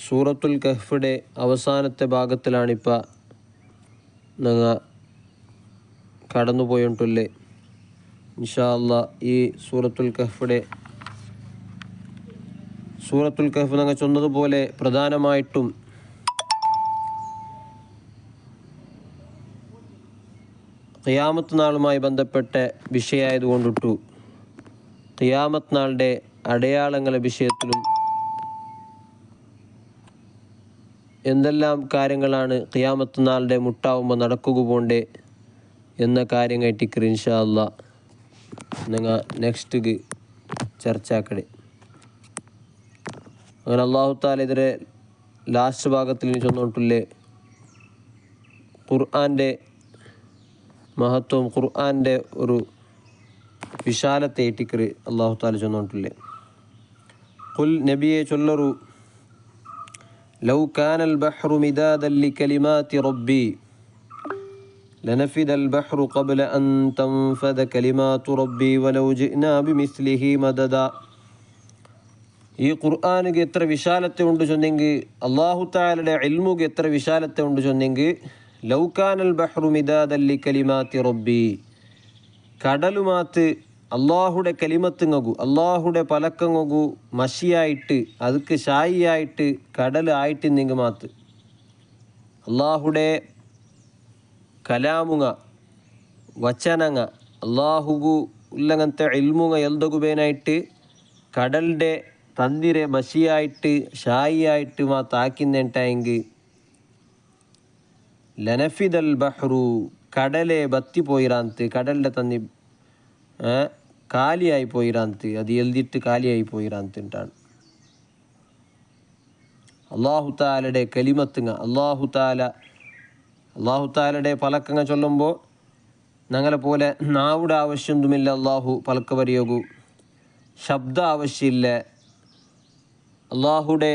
സൂറത്തുൽ കഹ്ഫിൻ്റെ അവസാനത്തെ ഭാഗത്തിലാണിപ്പോൾ ഞങ്ങൾ കടന്നു പോയിട്ടുള്ളത്. ഇൻഷാ അല്ലാഹ് ഈ സൂറത്തുൽ കഹ്ഫ് ഞങ്ങൾ ചൊന്നതുപോലെ പ്രധാനമായിട്ടും ഖിയാമത്ത് നാളുമായി ബന്ധപ്പെട്ട വിഷയമായതുകൊണ്ടിട്ടു ഖിയാമത്ത് നാളിൻ്റെ അടയാളങ്ങളെ വിഷയത്തിലും എന്തെല്ലാം കാര്യങ്ങളാണ് ഖിയാമത്ത് നാളിൻ്റെ മുട്ടാവുമ്പോൾ നടക്കുക പോണ്ടേ എന്ന കാര്യമായിട്ട് ഇൻഷാ അല്ലാഹ് നിങ്ങൾ നെക്സ്റ്റ് ചർച്ചാക്കടെ. അങ്ങനെ അല്ലാഹു തആല ഇതിലെ ലാസ്റ്റ് ഭാഗത്തിൽ ചൊന്നിട്ടില്ലേ ഖുർആൻ്റെ മഹത്വം, ഖുർആൻ്റെ ഒരു വിശാലത്തെ ഏറ്റിക്കറ് അല്ലാഹു തആല ചൊന്നിട്ടില്ലേ. ഖുൽ നബിയെ ചൊല്ലറു, ലൗ കാനൽ ബഹ്റു മിദാദൻ ലികലിമാതി റബ്ബി ലനഫിദൽ ബഹ്റു ഖബ്ല അൻ തൻഫദ കലിമാതു റബ്ബി വലൗ ജിഅ്നാ ബിമിസ്ലിഹി മദദ. ഈ ഖുർആനിಗೆ എത്ര വിശാലത്തെ ഉണ്ട് ചൊന്നെങ്കിൽ, അല്ലാഹു തആലയുടെ ഇൽമുಗೆ എത്ര വിശാലത്തെ ഉണ്ട് ചൊന്നെങ്കിൽ, ലൗ കാനൽ ബഹ്റു മിദാദൻ ലികലിമാതി റബ്ബി, കടലുമാത്ത് അള്ളാഹുടെ കലിമത്തുങ്ങു അള്ളാഹുടെ പലക്കങ്ങു മഷിയായിട്ട് അതുക്ക് ഷായിയായിട്ട് കടൽ ആയിട്ട് നിങ്ങ മാത്ത് അള്ളാഹുടെ കലാമുങ്ങ വച്ചനങ്ങ അള്ളാഹുഗു ഉല്ലങ്ങനത്തെ ഇൽമുങ്ങ എൽദകുബേനായിട്ട് കടലിൻ്റെ തന്തിരെ മഷിയായിട്ട് ഷായിയായിട്ട് മാത്താക്കിന്നെട്ടായെങ്കിൽ ലനഫിദൽ ബഹ്റു, കടലെ ബത്തി പോയിരാന്ത്, കടലിൻ്റെ തന്നി കാലിയായി പോയിരാന്ത്, അത് എഴുതിയിട്ട് കാലിയായി പോയിരാന്തിട്ടാണ്. അള്ളാഹു താലയുടെ കലിമത്തുങ്ങ അള്ളാഹു താലയുടെ പലക്കങ്ങ ചൊല്ലുമ്പോൾ ഞങ്ങളെ പോലെ നാവുടെ ആവശ്യമൊന്നുമില്ല. അള്ളാഹു പലക്ക പരിയോഗു ശബ്ദ ആവശ്യമില്ല. അള്ളാഹുടെ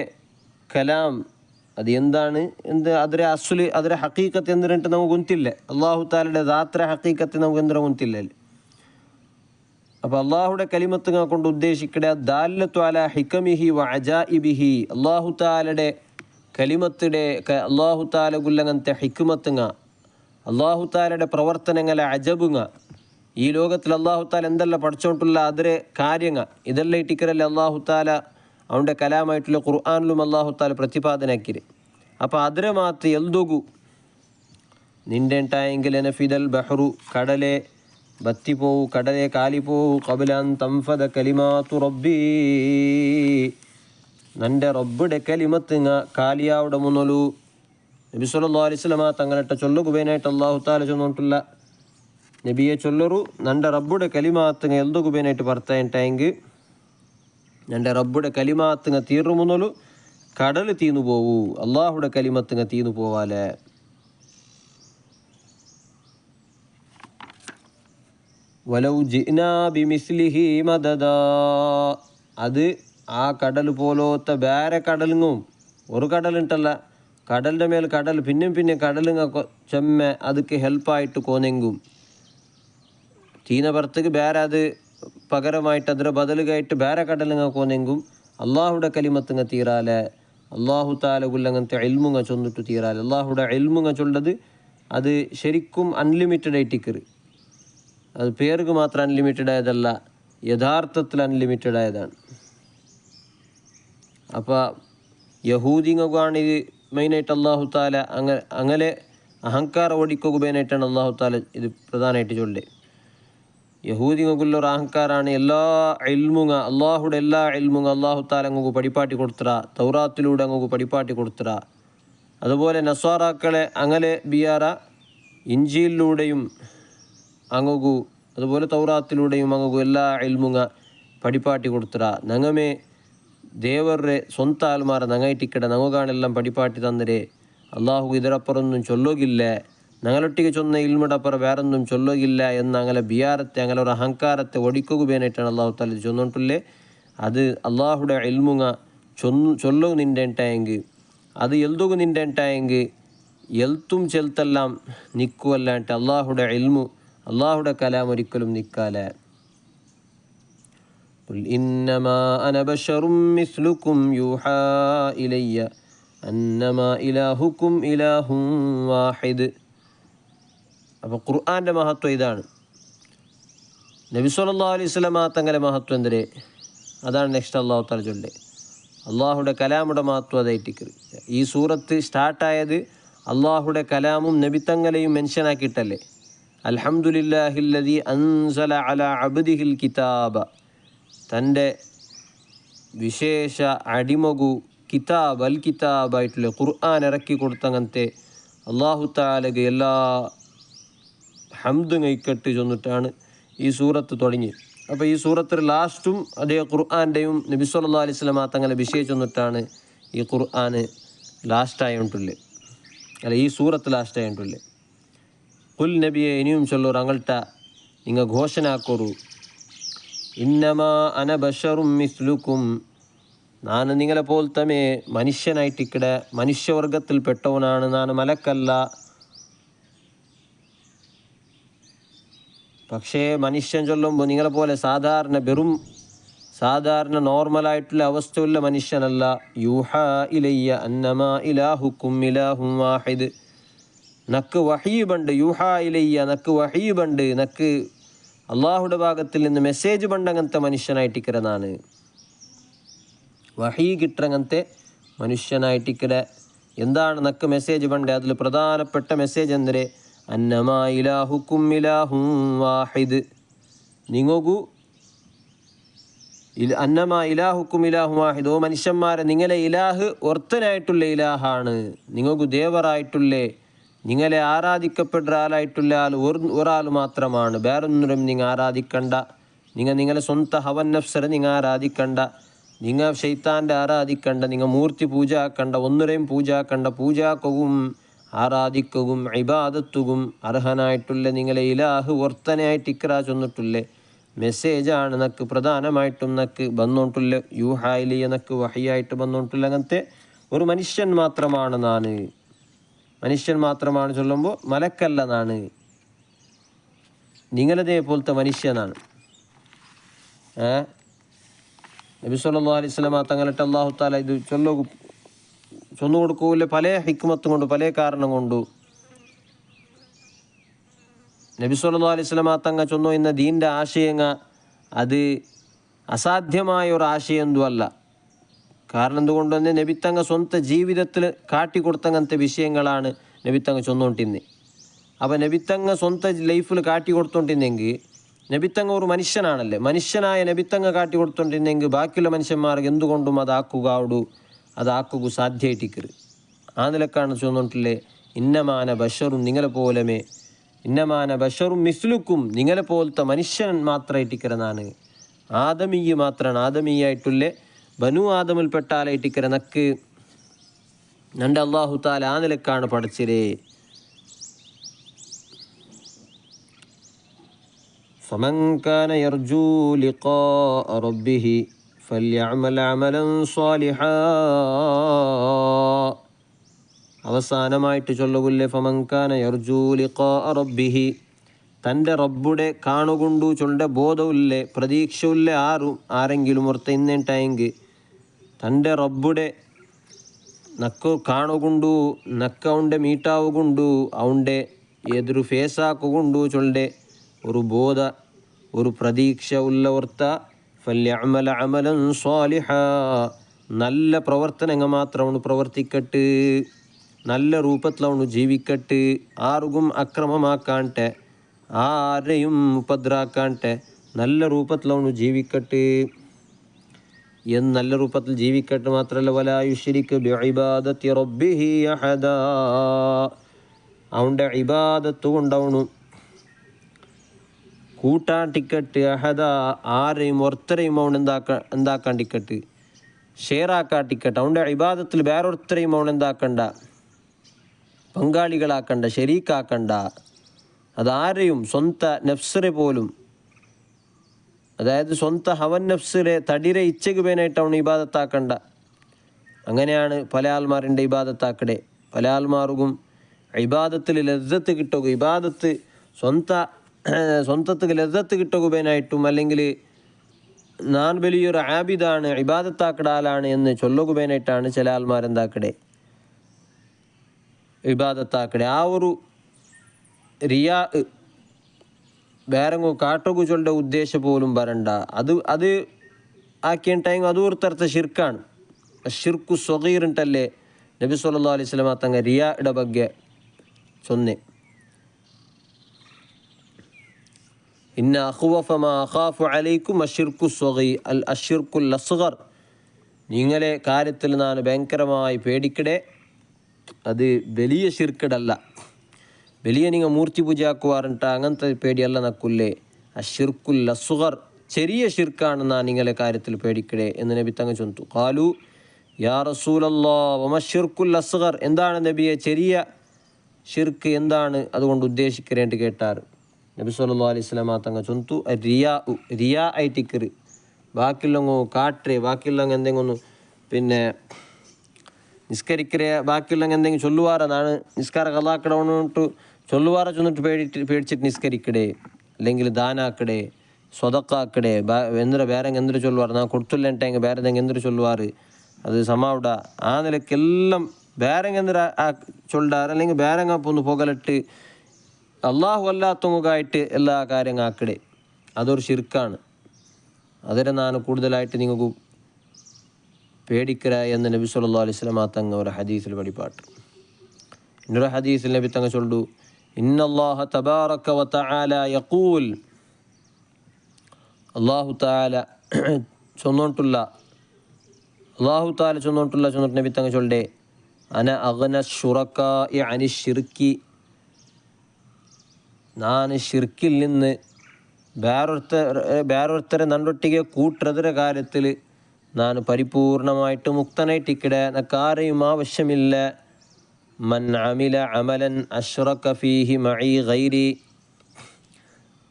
കലാം അത് എന്താണ് ಅದರ ಅಸಲು ಅದರ ಹಕೀಕತ್ ಎಂದ್ರಂಟು ನಮಗೆ ಗೊತ್ತಿಲ್ಲ. ಅಲ್ಲಾಹು ತಾಲയുടെ ದಾತ್ರ ಹಕೀಕತ್ നമുക്ക് എന്തിനും ಗೊತ್ತಿല്ല. അപ്പോൾ അള്ളാഹുടെ കലിമത്തുങ്ങ കൊണ്ട് ഉദ്ദേശിക്കടെ ദാലത്തു അലാ ഹികമിഹി വ അജാഇബിഹി, അള്ളാഹു താലയുടെ കലിമത്തിടെ അള്ളാഹു താല ഗുല്ലങ്ങനത്തെ ഹിക്മത്തുങ്ങ അള്ളാഹു താലയുടെ പ്രവർത്തനങ്ങളെ അജബുങ്ങ. ഈ ലോകത്തിൽ അള്ളാഹു താല എന്തെല്ലാം പഠിച്ചോണ്ടുള്ള അതിരെ കാര്യങ്ങ ഇതെല്ലാം ഇട്ടിക്കരല്ലേ അള്ളാഹു താല അവൻ്റെ കലാമായിട്ടുള്ള ഖുർആനിലും അള്ളാഹു താല പ്രതിപാദനാക്കിര്. അപ്പോൾ അതിരെ മാത്ത് എൽദുഗു നിൻ്റെ ഉണ്ടായെങ്കിൽ നഫിദൽ ബഹ്റു, കടലെ ബത്തി പോവു, കടലെ കാലി പോവു, ഖബ്ല അൻ തൻഫദ കലിമാതു റബ്ബി, നൻ്റെ റബ്ബുടെ കലിമത്തുങ്ങ കാലിയാവുടെ മുന്നോലു. നബി സല്ലല്ലാഹു അലൈഹി വസല്ലമ തങ്ങളിട്ട ചൊല്ലുകുബേനായിട്ട് അള്ളാഹു താല ചൊന്നിട്ടുള്ള നബിയെ ചൊല്ലറു, നൻ്റെ റബ്ബുടെ കലിമാത്തുങ്ങ എൽദുകുബേനായിട്ട് ഭർത്തായിട്ടായെങ്കിൽ എൻ്റെ റബ്ബുടെ കലിമാത്തുങ്ങ തീർന്നു മുന്നോലു കടൽ തീർന്നു പോവൂ, അള്ളാഹുടെ കലിമത്തുങ്ങ തീർന്നു പോവാലേ. വലൗ ജിഅ്നാ ബിമിസ്ലിഹി മദദാ, അത് ആ കടൽ പോലോത്ത വേറെ കടലുങ്ങും ഒരു കടലുണ്ടല്ല, കടലിൻ്റെ മേൽ കടൽ പിന്നെ കടലുങ്ങ ചെമ്മ ಅದಕ್ಕೆ ಹೆಲ್ಪಾയിട്ട് കോന്നെങ്കും തീനപുറത്തേക്ക് വേറെ അത് പകരമായിട്ട് അതിന് ബദലുകായിട്ട് വേറെ കടലുങ്ങ കോന്നെങ്കും അള്ളാഹുടെ കലിമത്തുങ്ങ തീരാലെ. അള്ളാഹു താല ഗുല്ലങ്ങനത്തെ ഇൽമുങ്ങ ചൊന്നിട്ട് തീരാലെ. അള്ളാഹുടെ ഇൽമുങ്ങ ചൊല്ലത് അത് ശരിക്കും അൺലിമിറ്റഡ് ആയിട്ടിക്കറ്. അത് പേർക്ക് മാത്രം അൺലിമിറ്റഡ് ആയതല്ല, യഥാർത്ഥത്തിൽ അൺലിമിറ്റഡ് ആയതാണ്. അപ്പോൾ യഹൂദിങ്ങാണ് ഇത് മെയിനായിട്ട് അള്ളാഹു താല അങ്ങനെ അഹങ്കാരം ഓടിക്കുകയായിട്ടാണ് അള്ളാഹു താല ഇത് പ്രധാനമായിട്ട് ചൊല്ലേ. യഹൂദിങ്ങുള്ളൊരു അഹങ്കാരാണ്. എല്ലാ ഇൽമുങ്ങ അള്ളാഹുടെ എല്ലാ ഇൽമുങ്ങ അള്ളാഹു താല അങ്ങ് പടിപ്പാട്ടി കൊടുത്തറ, തൗറാത്തിലൂടെ അങ്ങ് പടിപ്പാട്ടി കൊടുത്തറ. അതുപോലെ നസ്വാറാക്കളെ അങ്ങനെ ബിയാറ ഇഞ്ചിയിലൂടെയും അങ്ങു അതുപോലെ തൗറാത്തിലൂടെയും അങ്ങു എല്ലാ ഇൽമുങ്ങ പടിപ്പാട്ടി കൊടുത്തറ. നങ്ങമേ ದೇವರೇ ಸ್ವಂತ ಆಲ್ಮಾರ ನಂಗೈಟಿಕ್ಕಡ ನಮಗಾണെല്ലാം പടിപ്പാട്ടി തന്നരെ. അള്ളാഹു ഇതിരപ്പുറൊന്നും ചൊല്ലുകില്ല, ഞങ്ങളൊട്ടിಗೆ ചൊന്ന ഇൽമിടപ്പുറ വേറൊന്നും ചൊല്ലുകില്ല എന്ന് അങ്ങനെ ബിയാരത്തെ അങ്ങനെ ഒരു അഹങ്കാരത്തെ ഒടിക്കുകയായിട്ടാണ് അള്ളാഹു താല ചൊന്നിട്ടുള്ളേ. അത് അള്ളാഹുടെ ഇൽമുങ്ങ ചൊല്ലു നിൻ്റെ ഉണ്ടായെങ്കിൽ അത് എൽതുക നിൻ്റെ ഉണ്ടായെങ്കിൽ എൽത്തും ചെൽത്തെല്ലാം നിൽക്കുവല്ലാണ്ട് അള്ളാഹുടെ ഇൽമു അള്ളാഹുടെ കലാം ഒരിക്കലും നിൽക്കാല. ഖുൽ ഇന്നമാ അന ബശറും മിസ്ലുക്കും യൂഹാ ഇലയ്യ അന്നമാ ഇലാഹുക്കും ഇലാഹും വാഹിദ്. അപ്പോൾ ഖുർആൻ്റെ മഹത്വം ഇതാണ്. നബി സല്ലല്ലാഹു അലൈഹി വസല്ലം തങ്ങളുടെ മഹത്വം എന്തരെ? അതാണ് നെക്സ്റ്റ് അള്ളാഹു തആല ചൊല്ലെ. അള്ളാഹുടെ കലാമുടെ മഹത്വം അതായിട്ടിക്കറി. ഈ സൂറത്ത് സ്റ്റാർട്ടായത് അള്ളാഹുടെ കലാമും നബിത്തങ്ങളെയും മെൻഷനാക്കിയിട്ടല്ലേ. അൽഹംദുലില്ലാഹില്ലദീ അൻസല അലാ അബ്ദിഹിൽ കിതാബ, തൻ്റെ വിശേഷ അടിമകു കിതാബ് അൽ കിതാബായിട്ടുള്ള ഖുർആൻ ഇറക്കി കൊടുത്തങ്ങനത്തെ അള്ളാഹു തആലക്ക് എല്ലാ ഹംദും കൈക്കട്ട് ചെന്നിട്ടാണ് ഈ സൂറത്ത് തുടങ്ങി. അപ്പോൾ ഈ സൂറത്തിൽ ലാസ്റ്റും അതേ ഖുർആൻ്റെയും നബി സല്ലല്ലാഹു അലൈഹി വസല്ലം തങ്ങളെ വിഷയിച്ചു വന്നിട്ടാണ് ഈ ഖുർആൻ ലാസ്റ്റായിട്ടുള്ളത്. അല്ല, ഈ സൂറത്ത് ലാസ്റ്റായിട്ടുള്ളത്. കുൽ നബിയെ ഇനിയും ചൊല്ലൂർ അങ്ങൾട്ട നിങ്ങൾ ഘോഷണാക്കൊരു, ഇന്നമാ അന ബശറും മിസ്ലുക്കും, ನಾನು നിങ്ങളെ പോലത്തെ മനുഷ്യനായിട്ടിക്കടെ മനുഷ്യവർഗത്തിൽപ്പെട്ടവനാണ്, ನಾನು മലക്കല്ല. പക്ഷേ മനുഷ്യൻ ചൊല്ലുമ്പോൾ നിങ്ങളെ പോലെ സാധാരണ നോർമലായിട്ടുള്ള അവസ്ഥയുള്ള മനുഷ്യനല്ല. യൂഹാ ഇലയ്യ അന്നമാ ഇലാഹുക്കും ഇലാഹും വാഹിദ്, നക്ക് വഹീബുണ്ട്. യൂഹാ ഇലയ്യ, നക്ക് വഹീബുണ്ട്, നക്ക് അള്ളാഹുടെ ഭാഗത്തിൽ നിന്ന് മെസ്സേജ് ബണ്ട് അങ്ങനത്തെ മനുഷ്യനായിട്ടിക്കരനാണ്. വഹീ കിട്ടങ്ങനത്തെ മനുഷ്യനായിട്ടിക്കര. എന്താണ് നക്ക് മെസ്സേജ് ബണ്ട്? അതിൽ പ്രധാനപ്പെട്ട മെസ്സേജ് എന്തരെ? അന്നമാ ഇലാഹുക്കും ഇലാഹും വാഹിദ്, നിങ്ങൾക്കു അന്നമാ ഇലാഹുക്കും ഇലാഹും വാഹിദ്, ഓ മനുഷ്യന്മാരെ നിങ്ങളെ ഇലാഹ് ഒർത്തനായിട്ടുള്ള ഇലാഹാണ്, നിങ്ങൾക്കു ദേവറായിട്ടുള്ളേ, നിങ്ങളെ ആരാധിക്കപ്പെട്ട ആളായിട്ടുള്ള ആൾ ഒരാൾ മാത്രമാണ്, വേറൊന്നിനും നിങ്ങൾ ആരാധിക്കണ്ട. നിങ്ങളെ സ്വന്തം ഹവൻ നഫ്സരെ നിങ്ങൾ ആരാധിക്കണ്ട, നിങ്ങൾ ശൈത്താൻ്റെ ആരാധിക്കണ്ട, നിങ്ങൾ മൂർത്തി പൂജ ആക്കണ്ട, ഒന്നുരെയും പൂജ ആക്കണ്ട. പൂജാക്കവും ആരാധിക്കവും ഇബാദത്തുകും അർഹനായിട്ടുള്ള നിങ്ങളെ ഇലാഹ് വർത്തനായിട്ട് ഇക്ര ചൊന്നിട്ടുള്ള മെസ്സേജാണ് നക്ക് പ്രധാനമായിട്ടും നക്ക് വന്നോണ്ടുള്ള. യൂഹായിലിയ നക്ക് വഹിയായിട്ട് വന്നോണ്ടുള്ള അങ്ങനത്തെ ഒരു മനുഷ്യൻ മാത്രമാണ് നാണ്. മനുഷ്യൻ മാത്രമാണ് ചൊല്ലുമ്പോൾ മലക്കല്ല നാണ്, നിങ്ങളതേ പോലത്തെ മനുഷ്യനാണ്. നബി സല്ലല്ലാഹു അലൈഹി വസല്ലം തങ്ങളിട്ട് അല്ലാഹു തആല ഇത് ചൊന്നു കൊടുക്കൂല. പല ഹിക്മത്തും കൊണ്ട്, പല കാരണം കൊണ്ടു നബി സല്ലല്ലാഹു അലൈഹി വസല്ലം തങ്ങ ചൊന്നു ഇന്ന ദീൻ്റെ ആശയങ്ങ അത് അസാധ്യമായ ഒരു ആശയം എന്തുമല്ല. കാരണം എന്തുകൊണ്ട് തന്നെ നബിത്തങ്ങ സ്വന്തം ജീവിതത്തിൽ കാട്ടിക്കൊടുത്തങ്ങനത്തെ വിഷയങ്ങളാണ് നബിത്തങ്ങ ചൊന്നുകൊണ്ടിരുന്നത്. അപ്പോൾ നബിത്തങ്ങ സ്വന്തം ലൈഫിൽ കാട്ടിക്കൊടുത്തോണ്ടിരുന്നെങ്കിൽ നബിത്തങ്ങ ഒരു മനുഷ്യനാണല്ലേ, മനുഷ്യനായ നബിത്തങ്ങ കാട്ടിക്കൊടുത്തോണ്ടിരുന്നെങ്കിൽ ബാക്കിയുള്ള മനുഷ്യന്മാർക്ക് എന്തുകൊണ്ടും അതാക്കുക സാധ്യമായിട്ടിക്കരുത്. ആ നിലക്കാണ് ചൊന്നിട്ടില്ലേ ഇന്നമാന ബഷറും, നിങ്ങളെ പോലമേ, ഇന്നമാന ബഷറും മിസ്ലുക്കും, നിങ്ങളെ പോലത്തെ മനുഷ്യൻ മാത്രമായിട്ടിക്കരനാണ്. ആദമീയ മാത്രമാണ്, ആദമീയായിട്ടുള്ള ബനു ആദമിൽപ്പെട്ട ആളായിട്ടിക്കര നക്ക് നണ്ട് അല്ലാഹു തആല ആ നിലക്കാണ് പഠിച്ചരേ. ഫമൻ കാന യർജൂ ലിഖാഅ റബ്ബിഹി ഫല്യഅമൽ അമലൻ സ്വാലിഹാ. അവസാനമായിട്ട് ചൊല്ലുകുല്ലേ ഫമൻ കാന യർജൂ ലിഖാഅ റബ്ബിഹി, തൻ്റെ റബ്ബുടെ കാണുകൊണ്ടു ചൊല്ലെ ബോധമില്ലേ, പ്രതീക്ഷയില്ലേ ആരെങ്കിലും ഓർത്ത ഇന്നേട്ടായെങ്കിൽ തൻ്റെ റബ്ബുടെ നക്ക് കാണുകൊണ്ടു നക്ക അവൻ്റെ മീട്ടാവുകൊണ്ടു അവൻ്റെ എതിരു ഫേസാക്കുകൊണ്ടു ചൊല്ലെ ഒരു പ്രതീക്ഷ ഉള്ളവർത്ത ഫല്യഅമൽ അമലൻ സ്വാലിഹാ, നല്ല പ്രവർത്തനങ്ങൾ മാത്രം അവന് പ്രവർത്തിക്കട്ട്, നല്ല രൂപത്തിൽ അവന് ജീവിക്കട്ട്, ആർക്കും അക്രമമാക്കാണ്ടെ ആരെയും ഉപദ്രാക്കാണ്ടെ നല്ല രൂപത്തിൽ അവന് ജീവിക്കട്ട് എന്ന്, നല്ല രൂപത്തിൽ ജീവിക്കട്ട് മാത്രമല്ല വലാ യുശ്രിക് ബിഇബാദത്തി റബ്ബിഹി അഹദാ, അവൻ്റെ ഇബാദത്ത് കൊണ്ടവണു കൂട്ടാട്ടിക്കട്ട് അഹദ, ആരെയും ഒർത്തരെയും അവൻ എന്താക്കാണ്ടിക്കട്ട് ഷെയറാക്കാട്ടിക്കട്ട്, അവൻ്റെ ഇബാദത്തിൽ വേറൊരുത്തരെയും അവൻ എന്താക്കണ്ട, പങ്കാളികളാക്കണ്ട, ശരീക്കാക്കണ്ട. അതാരെയും സ്വന്തം നഫ്സിനെ പോലും, അതായത് സ്വന്തം ഹവൻ നഫ്സിലെ തടിരെ ഇച്ഛക്ക് പേനായിട്ട് അവൻ ഇബാദത്താക്കണ്ട. അങ്ങനെയാണ് പല ആൾമാരുടെ ഇബാദത്താക്കടെ. പല ആൾമാർക്കും ഇബാദത്തിൽ ലദ്ദത്ത് കിട്ടുക, ഇബാദത്ത് സ്വന്തത്തിൽ ലദ്ദത്ത് കിട്ടുകയായിട്ടും അല്ലെങ്കിൽ ഞാൻ വലിയൊരു ആബിദാണ് ഇബാദത്താക്കട ആളാണ് എന്ന് ചൊല്ലുകയായിട്ടാണ് ചില ആൾമാരെന്താക്കടെ ಇಬಾದತ್ತಾಕಡೆ ಆ ಒಂದು റിയാ ಬೇರೆಂಗೋ കാട്ടോകു ചൊല്ലുടെ ഉദ്ദേശം പോലും വരണ്ട. അത് ആക്കിയിട്ടെങ്കിൽ അത് ഒരു തരത്തെ ഷിർക്കാണ്. ഷിർക്കു സ്വഗീർ ഉണ്ടല്ലേ നബി സല്ലല്ലാഹു അലൈഹി വസല്ലം തങ്ങൾ റിയായുടെ ಬಗ್ಗೆ ചൊന്നെ. ഇന്ന അഖ്വഫ മാ അഖാഫു അലൈക്കും അശ്ശിർക്കു സ്വഗീർ അശ്ശിർക്കുൽ അസ്ഗർ. നിങ്ങളെ കാര്യത്തിൽ ഞാൻ ഭയങ്കരമായി പേടിക്കടെ അത് വലിയ ഷിർക്കടല്ല. വലിയ നിങ്ങൾ മൂർത്തി പൂജ ആക്കുവാറുണ്ട അങ്ങനത്തെ പേടിയല്ല നക്കുല്ലേ. അശ്ശിർക്കുൽ അസ്ഗർ ചെറിയ ഷിർക്കാണ് ഞാൻ നിങ്ങളെ കാര്യത്തിൽ പേടിക്കടെ എന്ന് നബി തങ്ങൾ ചൊന്നു. ഖാലു യാ റസൂലല്ലാഹ് വമശ്ശിർക്കുൽ അസ്ഗർ, എന്താണ് നബിയെ ചെറിയ ഷിർക്ക് എന്താണ് അതുകൊണ്ട് ഉദ്ദേശിക്കരേണ്ടി കേട്ടാറ്. നബി സല്ലല്ലാഹു അലൈഹി വസല്ലം തങ്ങൾ ചൊന്നു റിയാ ആയിട്ടിക്കറ്. ബാക്കിയുള്ളങ്ങോ കാട്ടേ ബാക്കിയുള്ള എന്തെങ്കിലും പിന്നെ നിസ്കരിക്കരെ ബാക്കിയുള്ള എന്തെങ്കിലും ചൊല്ലുവാറാണ് നിസ്കാര കലാക്കടവണിട്ട് ചൊല്ലുവാറ ചെന്നിട്ട് പേടിച്ചിട്ട് നിസ്കരിക്കടേ അല്ലെങ്കിൽ ദാനാക്കടേ സ്വതക്കാക്കടേ വേറെ എന്തൊരു ചൊല്ലുവാറ് നാ കൊടുത്തില്ലെങ്കിൽ വേറെ എന്തൊരു ചൊല്ലുവാറ് അത് സമാവിടെ ആ നിലക്കെല്ലാം വേറെ എന്തൊരു ചൊല്ലാറ് അല്ലെങ്കിൽ വേറെങ്ങപ്പൊന്ന് പുകലിട്ട് അള്ളാഹു അല്ലാത്തങ്ങായിട്ട് എല്ലാ കാര്യങ്ങൾ ആക്കടേ അതൊരു ഷിർക്കാണ്. അതിനെ ഞാൻ കൂടുതലായിട്ട് നിങ്ങൾക്ക് പേടിക്കര എന്ന് നബി സല്ലല്ലാഹു അലൈഹി വസല്ലം തങ്ങൾ ഒരു ഹദീസിൽ പഠിപ്പാട്ട്. ഇന്നൊരു ഹദീസിൽ നബി തങ്ങൾ ചൊല്ലു ഇന്നല്ലാഹ തബാറക വ തആല യഖൂൽ, അല്ലാഹു തആല ചൊന്നിട്ടുള്ള ചൊന്നിട്ട് നബി തങ്ങൾ ചൊല്ലേ അന അഗ്ന ശുറകാഇ അനി ശിർക്കി, ഞാൻ ഷിർക്കിൽ നിന്ന് വേറൊരുത്തരെ നണ്ടൊട്ടിಗೆ കൂട്ടുന്നതിൻ്റെ കാര്യത്തിൽ ഞാൻ പരിപൂർണമായിട്ട് മുക്തനായിട്ടിക്കടെ നക്കാരെയും ആവശ്യമില്ല. മൻ അമില അമലൻ അശ്റക ഫീഹി മഈ ഗൈരി,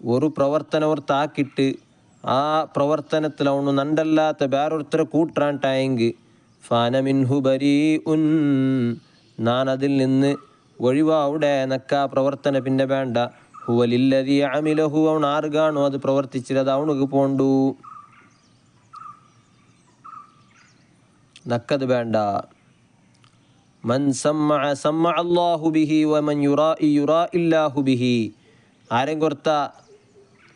ഒരു പ്രവർത്തനവർത്താക്കിയിട്ട് ആ പ്രവർത്തനത്തിൽ അവನು നണ്ടല്ലാത്ത വേറൊരുത്തരെ കൂട്ടാണ്ടായെങ്കിൽ ഫാന മിൻഹു ബരീഉൻ, ഞാൻ അതിൽ നിന്ന് ഒഴിവാവിടെ നക്കാ പ്രവർത്തന പിന്നെ വേണ്ട. ഹുവലില്ലദീ അമിലഹു, അവൻ ആർക്കാണോ അത് പ്രവർത്തിച്ചില്ലത് അവനുക്ക് പോണ്ടു, നക്കത് വേണ്ട. മൻ സമ്മഅ അല്ലാഹു ബിഹി വമൻ യുറാഇല്ലാഹു ബിഹി, ആരെയും കൊർത്ത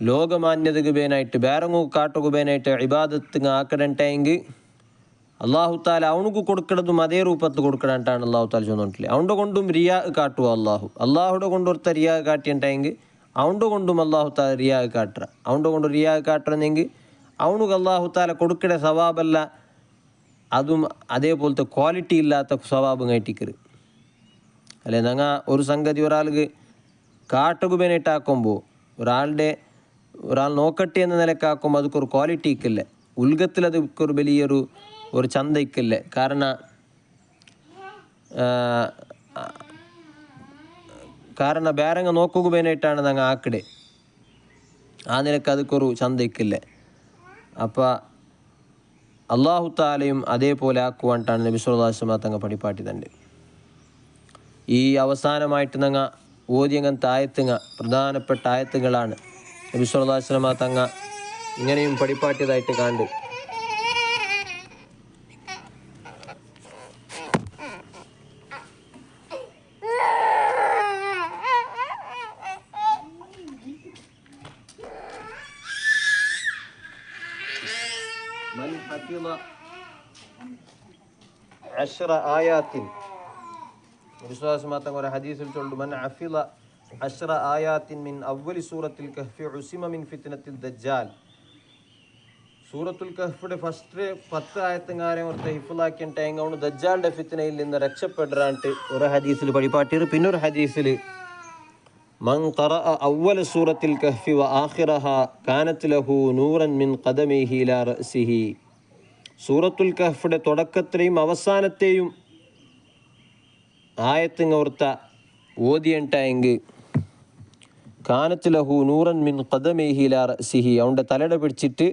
ലോകമാന്യതക്ക് ബേനായിട്ട് വേറങ്ങു കാട്ടുകു ബേനായിട്ട് ഇബാദത്ത് ആക്കടണ്ടെങ്കിൽ അള്ളാഹു താല അവനുക്ക് കൊടുക്കണതും അതേ രൂപത്തിൽ കൊടുക്കണായിട്ടാണ് അള്ളാഹു താല ചൊന്നിട്ടില്ല. അവൻ്റെ കൊണ്ടും റിയാ കാട്ടുക അള്ളാഹുടെ കൊണ്ടൊരുത്ത റിയാ കാട്ടിയിട്ടുണ്ടെങ്കിൽ അവൻ്റെ കൊണ്ടും അള്ളാഹു താല റിയാ കാട്ടുക. അവൻ്റെ കൊണ്ട് റിയാ കാട്ടണമെങ്കിൽ അവനുക്ക് അള്ളാഹു താല കൊടുക്കണ സവാബല്ല, അതും അതേപോലത്തെ ക്വാളിറ്റി ഇല്ലാത്ത സ്വഭാവം കയറ്റിക്കരുത്. അല്ലെ ഞങ്ങൾ ഒരു സംഗതി ഒരാൾക്ക് കാട്ടുകുബേനായിട്ടാക്കുമ്പോൾ ഒരാൾ നോക്കട്ടെ എന്ന നിലക്കാക്കുമ്പോൾ അതൊക്കെ ഒരു ക്വാളിറ്റി ഇക്കില്ല, ഉൽഗത്തിൽ അതൊക്കെ ഒരു വലിയൊരു ചന്ത ഇക്കില്ല. കാരണം വേറെങ്ങ നോക്കുകയായിട്ടാണ് ഞങ്ങൾ ആക്കടെ, ആ നിലക്ക് അതൊക്കെ ഒരു ചന്ത ഇക്കില്ല. അപ്പം അള്ളാഹു താലയും അതേപോലെ ആക്കുവാനായിട്ടാണ് നബി സല്ലല്ലാഹു അലൈഹി വസല്ലം തങ്ങൾ പഠിപ്പാട്ടി തന്നെ. ഈ അവസാനമായിട്ട് ഞങ്ങൾ ഓതിയങ്ങനത്തെ ആയത്തുങ്ങ പ്രധാനപ്പെട്ട ആയത്തുകളാണ് നബി സല്ലല്ലാഹു അലൈഹി വസല്ലം തങ്ങൾ ഇങ്ങനെയും പഠിപ്പാട്ടിയതായിട്ട് കണ്ട്. من حفظ 10 آيات ഒരു ഹദീസിൽ ചൊല്ലു മൻ ഹഫിള 10 ആയാത്തിൻ മിൻ അവ്വലി സൂറത്തിൽ കഹ്ഫി ഉസിമ മിൻ ഫിത്നത്തിൽ ദജ്ജാൽ. സൂറത്തുൽ കഹ്ഫിയുടെ ഫസ്റ്റ് 10 ആയത്തുകാരെ ഓർത്ത് ഹിഫ്ളാക്കിയിട്ടെങ്കിൽ അവന് ദജ്ജാലിൻ്റെ ഫിത്നയിൽ നിന്ന് രക്ഷപ്പെടാനായിട്ട് ഒരു ഹദീസിൽ പഠിപ്പാട്ടിയത്. പിന്നെ ഒരു ഹദീസിൽ മൻ ഖറഅ അവ്വല സൂറത്തിൽ കഹ്ഫി വ ആഖിറഹ കാനത് ലഹു നൂറൻ മിൻ ഖദമിഹി ഇലാ റഅസിഹി. സൂറത്തുൽ കഹ്ഫിയുടെ തുടക്കത്തെയും അവസാനത്തെയും ആയത്തുങ്ങ ഓർത്ത ഓതിയുണ്ടായെങ്കിൽ കാനത് ലഹു നൂറൻ മിൻ ഖദമിഹി ഇലാ റഅസിഹി, അവൻ്റെ തലയുടെ പിടിച്ചിട്ട്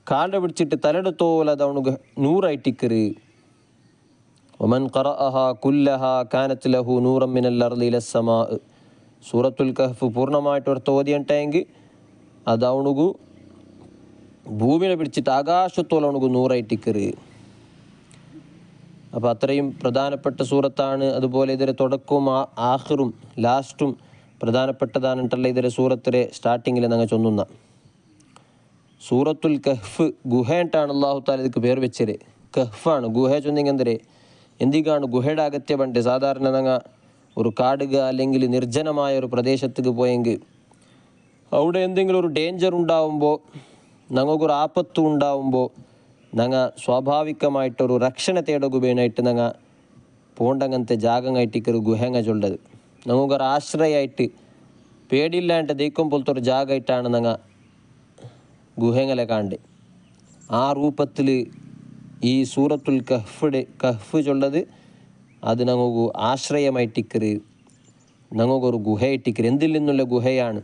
കാലിൻ്റെ പിടിച്ചിട്ട് തലയുടെ തോൽ അത് അവനുക്ക് നൂറായിട്ടിക്കറ്. വമൻ ഖറഅഹ കുല്ലഹ കാനത് ലഹു നൂറൻ മിനൽ അർളി ഇലസ് സമാ. സൂറത്തുൽ കഹ്ഫ് പൂർണ്ണമായിട്ട് ഒരു ഓതിയുണ്ടായെങ്കിൽ അത് അവനുക്ക് ഭൂമിനെ പിടിച്ചിട്ട് ആകാശത്തോളം അവനുക്ക് നൂറായിട്ടിക്കറ്. അപ്പോൾ അത്രയും പ്രധാനപ്പെട്ട സൂറത്താണ്. അതുപോലെ ഇതിലെ തുടക്കവും ആഖിറും ലാസ്റ്റും പ്രധാനപ്പെട്ടതാണിട്ടല്ല ഇതിലെ സൂറത്തിലെ സ്റ്റാർട്ടിങ്ങിൽ ഞങ്ങൾ ചൊന്നുന്ന സൂറത്തുൽ കഹ്ഫ്. ഗുഹേട്ടാണ് അള്ളാഹു താല ಇದಕ್ಕೆ പേര് വെച്ചത്. കഹ്ഫാണ് ഗുഹ ചൊന്നിങ്ങെന്തരെ എന്തിക്കാണ് ഗുഹയുടെ അകത്യ പണ്ട് സാധാരണ ഞങ്ങൾ ഒരു കാടുക അല്ലെങ്കിൽ നിർജ്ജനമായ ഒരു പ്രദേശത്തേക്ക് പോയെങ്കിൽ അവിടെ എന്തെങ്കിലും ഒരു ഡേഞ്ചർ ഉണ്ടാവുമ്പോൾ ഞങ്ങൾക്കൊരു ആപത്ത് ഉണ്ടാവുമ്പോൾ ഞങ്ങൾ സ്വാഭാവികമായിട്ടൊരു രക്ഷണ തേടുകയായിട്ട് ഞങ്ങൾ പോണ്ടങ്ങനത്തെ ജാഗങ്ങായിട്ടിക്കൊരു ഗുഹങ്ങ ചൊല്ലത്. ഞങ്ങൾക്കൊരു ആശ്രയമായിട്ട് പേടിയില്ലാണ്ട് ദൈക്കും പോലത്തെ ഒരു ജാഗമായിട്ടാണ് ഞങ്ങൾ ഗുഹങ്ങളെ കാണ്ട്. ആ രൂപത്തിൽ ഈ സൂറത്തുൽ കഹ്ഫ് ചൊല്ലത് അത് ഞങ്ങൾക്ക് ആശ്രയമായിട്ടിക്കറ്, ഞങ്ങൾക്കൊരു ഗുഹയായിട്ടിക്കറ്. എന്തിൽ നിന്നുള്ള ഗുഹയാണ്?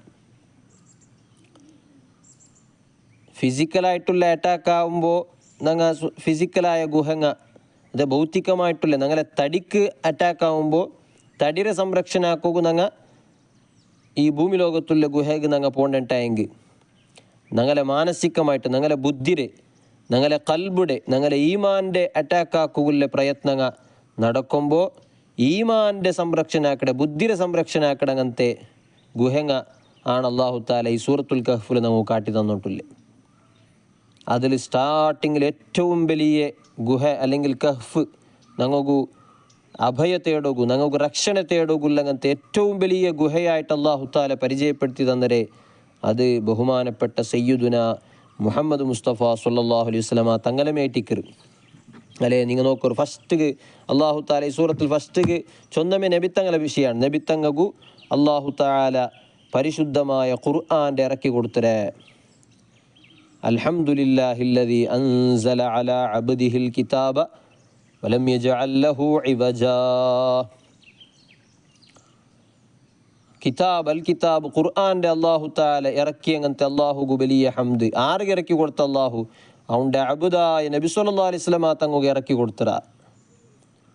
ഫിസിക്കലായിട്ടുള്ള അറ്റാക്ക് ആകുമ്പോൾ ഞങ്ങൾ ഫിസിക്കലായ ഗുഹങ്ങ, അത് ഭൗതികമായിട്ടുള്ള ഞങ്ങളെ തടിക്ക് അറ്റാക്ക് ആകുമ്പോൾ തടിയുടെ സംരക്ഷണ ആക്കുക ഞങ്ങൾ ഈ ഭൂമി ലോകത്തുള്ള ഗുഹയ്ക്ക് ഞങ്ങൾ പോകണ്ടായെങ്കിൽ ഞങ്ങളെ മാനസികമായിട്ട് ഞങ്ങളെ ബുദ്ധിരെ ഞങ്ങളെ കൽബുടെ ഞങ്ങളെ ഈമാൻ്റെ അറ്റാക്ക് ആക്കുള്ള പ്രയത്നങ്ങൾ നടക്കുമ്പോൾ ഈമാൻ്റെ സംരക്ഷണ ആക്കടെ ബുദ്ധിയുടെ സംരക്ഷണ ആക്കടെ അങ്ങനത്തെ ഗുഹങ്ങ ആണ് അള്ളാഹു താല ഈ സൂറത്തുൽ കഹ്ഫിൽ നമുക്ക് കാട്ടി തന്നിട്ടില്ലേ. അതിൽ സ്റ്റാർട്ടിങ്ങിൽ ഏറ്റവും വലിയ ഗുഹ അല്ലെങ്കിൽ കഹ്ഫ് ഞങ്ങൾക്ക് അഭയ തേടോകൂ, ഞങ്ങൾക്ക് രക്ഷണ തേടോകുല്ല അങ്ങനത്തെ ഏറ്റവും വലിയ ഗുഹയായിട്ട് അള്ളാഹു താല പരിചയപ്പെടുത്തി തന്നരെ അത് ബഹുമാനപ്പെട്ട സയ്യിദുന മുഹമ്മദ് മുസ്തഫ സല്ലല്ലാഹു അലൈഹി വസല്ലമ തങ്ങളമേറ്റിക്കറ് അല്ലേ. നിങ്ങൾ നോക്കൊരു ഫസ്റ്റ് അള്ളാഹു താല ഈ സൂറത്തിൽ ഫസ്റ്റ് ചൊന്നമേ നബിത്തങ്ങളെ വിഷയമാണ്. നബിത്തങ്ങു അള്ളാഹു താല പരിശുദ്ധമായ ഖുർആൻ്റെ ഇറക്കി കൊടുത്തരേ. അൽഹംദുലില്ലാഹില്ലദീ അൻസല അലാ അബ്ദിഹിൽ കിതാബ വലം യജ്അൽ ലഹു ഇവജാ. കിതാബ് അൽ കിതാബ് ഖുർആൻ്റെ അള്ളാഹു താല ഇറക്കി അങ്ങനത്തെ അള്ളാഹുക്ക് വലിയ ഹംദ്. ആർക്ക് ഇറക്കി കൊടുത്ത? അള്ളാഹു അവൻ്റെ അബുദായ നബി സല്ലല്ലാഹു അലൈഹി വസല്ലമ തങ്ങൾക്ക് ഇറക്കി കൊടുത്തറ.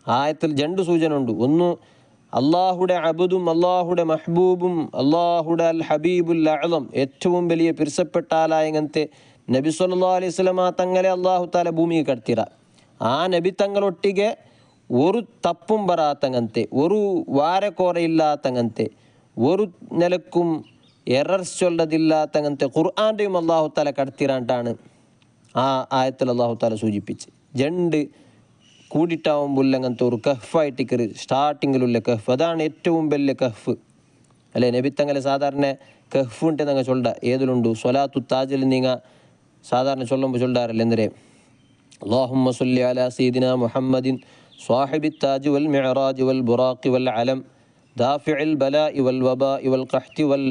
ആയത്തിൽ രണ്ട് സൂചന ഉണ്ട്. ഒന്ന് അള്ളാഹുടെ അബുദും അള്ളാഹുടെ മഹ്ബൂബും അള്ളാഹുടെ അൽ ഹബീബുൽ അഅ്ലം ഏറ്റവും വലിയ പിരിസപ്പെട്ട ആലായങ്ങനത്തെ നബി സല്ലല്ലാഹു അലൈഹി വസല്ലമ തങ്ങളെ അള്ളാഹു താല ഭൂമിക്ക് കടത്തിറ. ആ നബി തങ്ങളൊട്ടിಗೆ ഒരു തപ്പും വരാത്തങ്ങനത്തെ ഒരു വാരക്കോറയില്ലാത്തങ്ങനത്തെ ഒരു നിലക്കും എറർസ് ചൊല്ലതില്ലാത്തങ്ങനത്തെ ഖുർആൻ്റെയും അള്ളാഹു താല കടത്തിറാണ്ടാണ് ആ ആയത്തിൽ അള്ളാഹു താല സൂചിപ്പിച്ച്. രണ്ട് കൂടിയിട്ടാവുമ്പോൾ അങ്ങനത്തെ ഒരു കഹ്ഫായിട്ടിക്കറ് സ്റ്റാർട്ടിങ്ങിലുള്ള കഹ്ഫ്. അതാണ് ഏറ്റവും വലിയ കഹ്ഫ് അല്ലേ. നബിത്തങ്ങളെ സാധാരണ കഹ്ഫ് ഉണ്ട് നിങ്ങൾ ചൊല്ല ഏതിലുണ്ട്? സ്വലാത്തു താജിൽ നിങ്ങൾ സാധാരണ ചൊല്ലുമ്പോൾ ചൊല്ലാറില്ല എന്തരെ? അല്ലാഹുമ്മ സ്വല്ലി അലാ സയ്യിദിനാ മുഹമ്മദിൻ സ്വാഹിബി താജ് വൽ മിഅറാജ് വൽ ബുറാഖി വൽ അലം ദാഫിഉൽ ബലാഇ വൽ വബാഇ വൽ ഖഹ്തി വൽ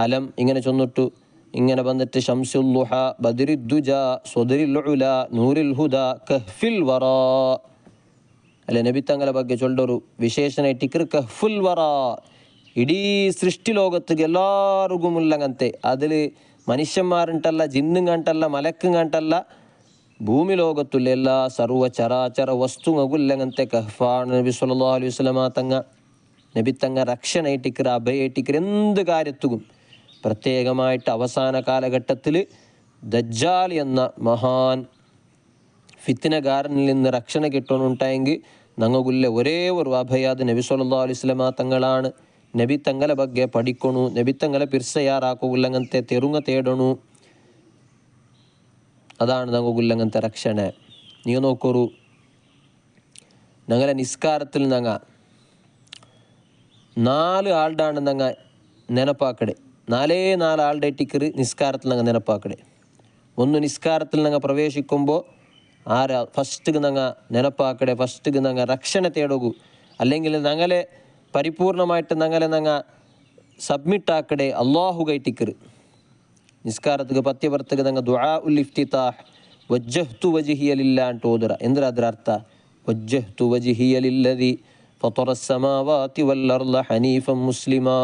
അലം. ഇങ്ങനെ ചൊന്നിട്ടു ഇങ്ങനെ വന്നിട്ട് ഷംസുൽ ളുഹ ബദ്രിദ് ദുജാ സ്വദരിൽ ഉല നൂറിൽ ഹുദ കഹ്ഫിൽ വറാ അല്ലെ. നബി തങ്ങളെ ಬಗ್ಗೆ ചൊല്ലൊരു വിശേഷണമായിട്ട് ഇക്കർ കഹ്ഫുൽ വറാ. ഇടീ സൃഷ്ടി ലോകത്തേക്ക് എല്ലാവർക്കും ഉള്ളങ്ങനത്തെ അതിൽ മനുഷ്യന്മാരുണ്ടല്ല, ജിന്നും കണ്ടല്ല, മലക്കും കണ്ടല്ല, ഭൂമി ലോകത്തുള്ള എല്ലാ സർവ്വ ചരാചര വസ്തുങ്ങൾക്കുള്ളങ്ങനത്തെ കഹ്ഫാണ് നബി സല്ലല്ലാഹു അലൈഹി വസല്ലമ തങ്ങ. നബി തങ്ങ രക്ഷണയായിട്ടിക്കർ അഭയായിട്ടിക്കർ എന്ത് കാര്യത്തും പ്രത്യേകമായിട്ട് അവസാന കാലഘട്ടത്തിൽ ദജ്ജാൽ എന്ന മഹാൻ ഫിത്നകാരനിൽ നിന്ന് രക്ഷണ കിട്ടണമെന്നുണ്ടായെങ്കിൽ ഞങ്ങൾക്കുള്ള ഒരേ ഒരു അഭയാത് നബി സല്ലല്ലാഹു അലൈഹി വസല്ലമ തങ്ങളാണ്. നബി തങ്ങളെ ಬಗ್ಗೆ പഠിക്കണു, നബി തങ്ങളെ പിർസയാറാക്കുള്ളങ്ങനത്തെ തെറുങ്ങ തേടണു. അതാണ് ഞങ്ങൾക്കുള്ളങ്ങനത്തെ രക്ഷണ. നീ നോക്കൊരു ഞങ്ങളെ നിസ്കാരത്തിൽ ഞങ്ങൾ 4 ആളുടെയാണ് ഞങ്ങൾ നെനപ്പാക്കടെ. 4 ആളുടെ ടിക്കറ് നിസ്കാരത്തിൽ ഞങ്ങൾ നെനപ്പാക്കടെ. ഒന്ന് നിസ്കാരത്തിൽ ഞങ്ങൾ പ്രവേശിക്കുമ്പോൾ ആരാ ഫസ്റ്റ് ഞങ്ങൾ നെനപ്പാക്കടെ, ഫസ്റ്റ് ഞങ്ങൾ രക്ഷണ തേടകൂ. അല്ലെങ്കിൽ ഞങ്ങളെ പരിപൂർണമായിട്ട് ഞങ്ങൾ സബ്മിറ്റ് ആക്കടെ അള്ളാഹു കൈട്ടിക്കറ്. നിസ്കാരத்துக்கு പത്യവർത്തക ഞങ്ങൾ ദുആ ഉൽ ഇഫ്തിതാഹ് വജ്ജഹ്തു വജ്ഹിയ ലില്ലാഹ് ಅಂತ ಓದರ. ಎಂದ್ರ ಅದರ ಅರ್ಥ? ವಜ್ಜಹ್ತು ವಜ್ಹಿಯ ಲಿಲ್ಲದಿ ഫത്തറ സമാവാതി വൽ അർള ഹനീഫൻ മുസ്ലിമാ.